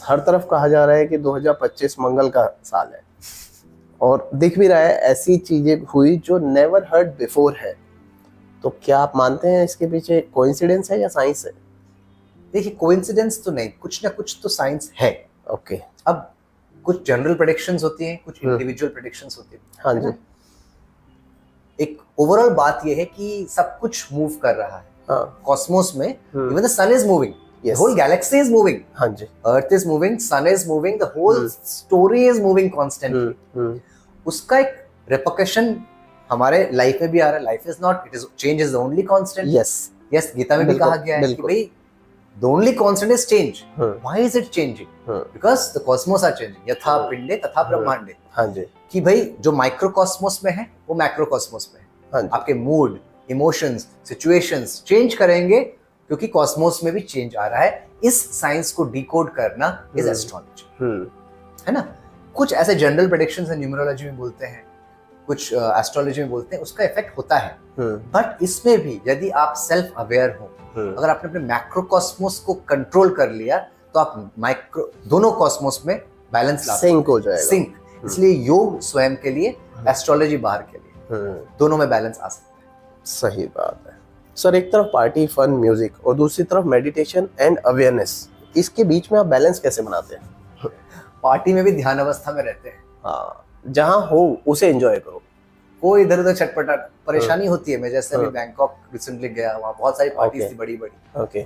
हर तरफ कहा जा रहा है कि 2025 मंगल का साल है और दिख भी रहा है ऐसी चीजें हुई जो नेवर हर्ड बिफोर है। तो क्या आप मानते हैं इसके पीछे कोइंसिडेंस है या साइंस है? देखिए, कोइंसिडेंस तो नहीं, कुछ ना कुछ तो साइंस है। ओके। अब कुछ जनरल प्रेडिक्शंस होती हैं, कुछ इंडिविजुअल प्रेडिक्शंस होती हैं। हाँ जी। एक ओवरऑल बात यह है कि सब कुछ मूव कर रहा है। हाँ। कॉस्मोस में even the sun is moving, Yes. the whole galaxy is moving. हाँ जी। Earth is moving, sun is moving, the whole story is moving constantly. उसका एक repercussion हमारे लाइफ में भी आ रहा है। Life is not, it is change is the only constant. Yes, Gita में भी कहा गया है कि भाई the only constant is change. Why is it changing? Because the cosmos are changing, यथा पिंडे तथा ब्रह्मांडे। हाँ जी। कि भाई जो माइक्रोकॉस्मोस में है वो मैक्रोकॉस्मोस में है। हाँ जी। आपके मूड, इमोशंस, सिचुएशंस चेंज करेंगे क्योंकि कॉस्मोस में भी चेंज आ रहा है। इस साइंस को डिकोड करना इज एस्ट्रोलॉजी, है ना। कुछ ऐसे जनरल प्रेडिक्शंस है, न्यूमरोलॉजी में बोलते हैं, कुछ एस्ट्रोलॉजी में बोलते हैं, उसका इफेक्ट होता है। बट इसमें भी यदि आप सेल्फ अवेयर हो, अगर आपने अपने मैक्रोकॉस्मोस को कंट्रोल कर लिया तो आप माइक्रो दोनों कॉस्मोस में बैलेंस ला सिंक हो जाएगा। सिंक। इसलिए योग स्वयं के लिए, एस्ट्रोलॉजी बाहर के लिए, दोनों में बैलेंस आ सकता है। सही बात है सर। एक तरफ पार्टी, फन, म्यूजिक और दूसरी तरफ मेडिटेशन एंड अवेयरनेस, इसके बीच में आप बैलेंस कैसे बनाते हैं? पार्टी में भी ध्यान अवस्था में रहते हैं। हाँ, जहाँ हो उसे एंजॉय करो। कोई इधर उधर छटपटा परेशानी होती है। मैं जैसे अभी बैंकॉक रिसेंटली गया, वहाँ बहुत सारी पार्टीज थी बड़ी बड़ी। ओके।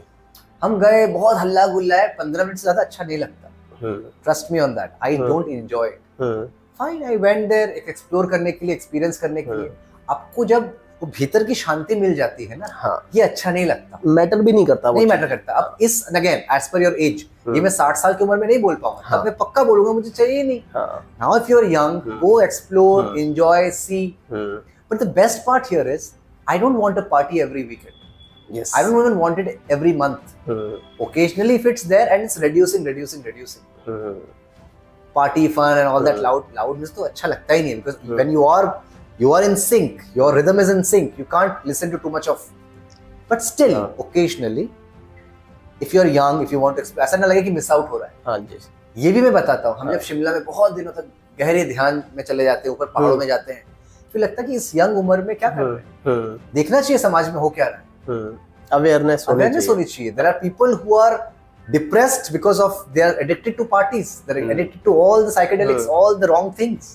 हम गए, बहुत हल्ला गुल्ला है, 15 मिनट से ज्यादा अच्छा नहीं लगता। Trust me on that, I don't enjoy it. Fine, I went there explore करने के लिए, एक्सपीरियंस करने के लिए। आपको जब वो भीतर की शांति मिल जाती है ना, हाँ, ये अच्छा नहीं लगता। मैटर भी नहीं करता, नहीं मैटर करता। अब इस अगेन एज पर योर एज, ये मैं 60 साल की उम्र में नहीं बोल पाऊंगा। हाँ, तब मैं पक्का बोलूंगा मुझे चाहिए नहीं। Now if you are young, go explore, enjoy, see. But the best part here is I don't want a party every weekend. Yes. I don't even want it every month. Occasionally if it's there and it's reducing. Party fun and all that loudness तो अच्छा लगता ही नहीं है, because when you are in sync, your rhythm is in sync, you can't listen to too much of, but still occasionally if you are young, if you want to explore, ऐसा ना लगे कि miss out हो रहा है। हाँ जी। ये भी मैं बताता हूँ, हम जब शिमला में बहुत दिनों तक गहरे ध्यान में चले जाते हैं, ऊपर पहाड़ों में जाते हैं, फिर लगता है कि इस यंग उम्र में क्या कर रहे हैं, देखना चाहिए समाज में हो क्या रहा है। Awareness होनी चाहिए। There are people who are depressed because of they are addicted to parties. They are addicted to all the psychedelics, all the wrong things.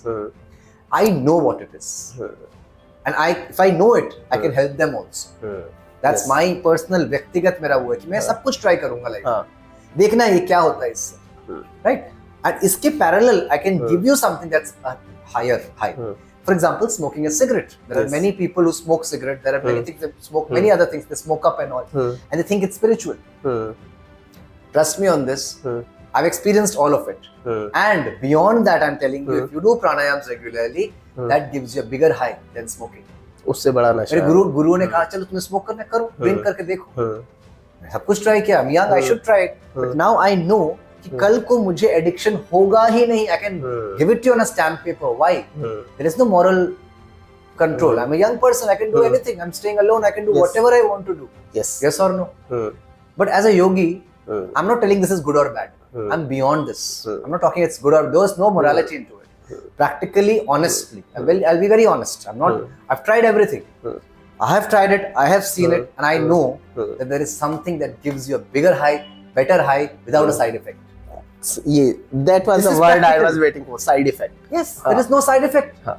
I know what it is, and if I know it, I can help them also. That's my personal व्यक्तिगत मेरा वो है कि मैं सब कुछ try करूंगा life में, देखना ये क्या होता है इससे, right? And इसके parallel I can give you something that's high. For example, smoking a cigarette. There are many people who smoke cigarette. There are many things that smoke, many other things. They smoke up and all, and they think it's spiritual. Trust me on this. I've experienced all of it. And beyond that, I'm telling you, if you do pranayams regularly, that gives you a bigger high than smoking. उससे बड़ा नशा। मेरे गुरु ने कहा चलो तुम्हें smoke करना करो, ड्रिंक करके देखो। मैं सब कुछ ट्राई किया, I'm young, I should try it. But now I know कि कल को मुझे एडिक्शन होगा ही नहीं। I can give it to you on a stamp paper. Why? There is no moral control. I'm a young person. I can do anything. I'm staying alone. I can do whatever I want to do. Yes or no? But as a yogi, I'm not telling this is good or bad. I'm beyond this. I'm not talking it's good or there's no morality into it. Practically, honestly, I'll be very honest. I've tried everything. I have tried it. I have seen it, and I know that there is something that gives you a bigger high, better high without a side effect. That was the word I was waiting for. Side effect. Yes, there is no side effect.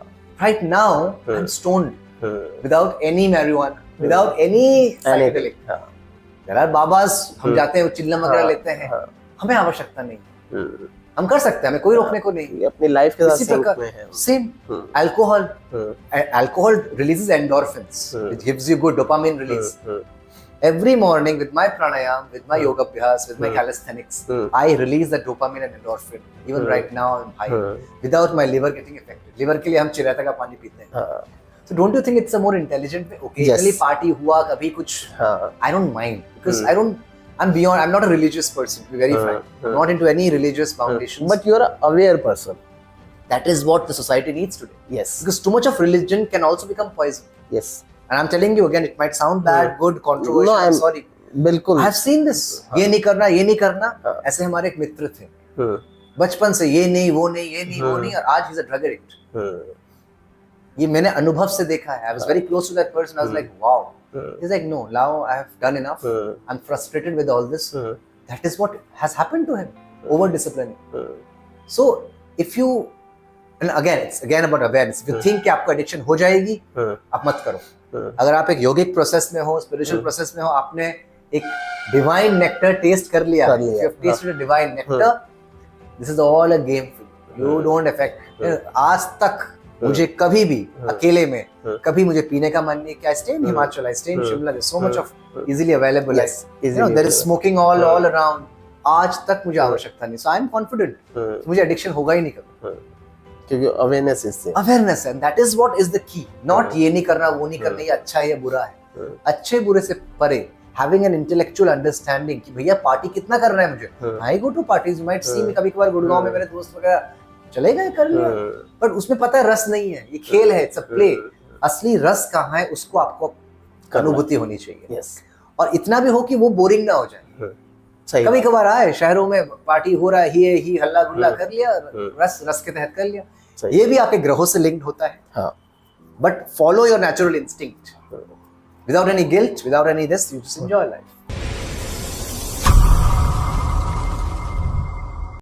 Right now, I'm stoned without any marijuana, without any psychedelic. There are babas, हम जाते हैं, चिल्लम वगैरह लेते हैं, हमें आवश्यकता नहीं। हम कर सकते हैं, हमें कोई रोकने को नहीं। अपनी लाइफ के साथ सिंक में है। Same. Alcohol releases endorphins, which gives you good dopamine release. Every morning with my pranayam, with my yoga abhyas, with my calisthenics, I release the dopamine and endorphin. Even right now I'm high, without my liver getting affected. Liver के लिए हम चिराता का पानी पीते हैं। So don't you think it's a more intelligent way? Occasionally party हुआ, कभी कुछ, I don't mind, because I'm beyond. I'm not a religious person, to be very frank. I'm not into any religious foundations. But you're an aware person. That is what the society needs today. Yes. Because too much of religion can also become poison. Yes. And I'm telling you again, it might sound bad, good, controversial. No, I'm sorry. बिल्कुल। I have seen this. ये नहीं करना, ये नहीं करना। ऐसे हमारे एक मित्र थे, बचपन से ये नहीं वो नहीं ये नहीं वो नहीं, और आज he is a drug addict. ये मैंने अनुभव से देखा है। I was very close to that person. I was like wow, he is like no, now I have done enough, I am frustrated with all this. That is what has happened to him, over disciplining. So if you, and again it's again about awareness, if you think कि आपको addiction हो जाएगी, आप मत करो। अगर आप एक योगिक प्रोसेस में हो, स्पिरिचुअल प्रोसेस में हो, आपने एक डिवाइन नेक्टर टेस्ट कर लिया, you have tested a divine nectar, this is all a game for you, don't affect. आज तक मुझे कभी भी अकेले में कभी मुझे पीने का मन नहीं किया। I stay in Himachal, I stay in Shimla, there is so much of easily available, there is smoking all around. आज तक मुझे आवश्यकता नहीं, सो आई एम कॉन्फिडेंट मुझे एडिक्शन होगा ही नहीं कभी, क्योंकि अवेयरनेस इससे, अवेयरनेस है, that is what is the key. Not ये नहीं करना वो नहीं करना, ये अच्छा है ये बुरा है, अच्छे बुरे से परे, हैविंग एन इंटेलेक्चुअल अंडरस्टैंडिंग कि भैया पार्टी कितना करना है मुझे। I go to parties, you might see me कभी कभार गुड़गांव में मेरे दोस्त वगैरह चले गए, कर लिया, पर उसमें पता है रस नहीं है, ये खेल है, इट्स अ प्ले। असली रस कहाँ है उसको आपको अनुभूति होनी चाहिए, और इतना भी हो कि वो बोरिंग ना हो जाए। कभी कभार आए शहरों में पार्टी हो रहा है, ही हल्ला गुल्ला कर लिया, रस के तहत कर लिया, ये भी आपके ग्रहों से लिंक्ड होता है। But follow your natural instinct without any guilt, without any this, you just enjoy life.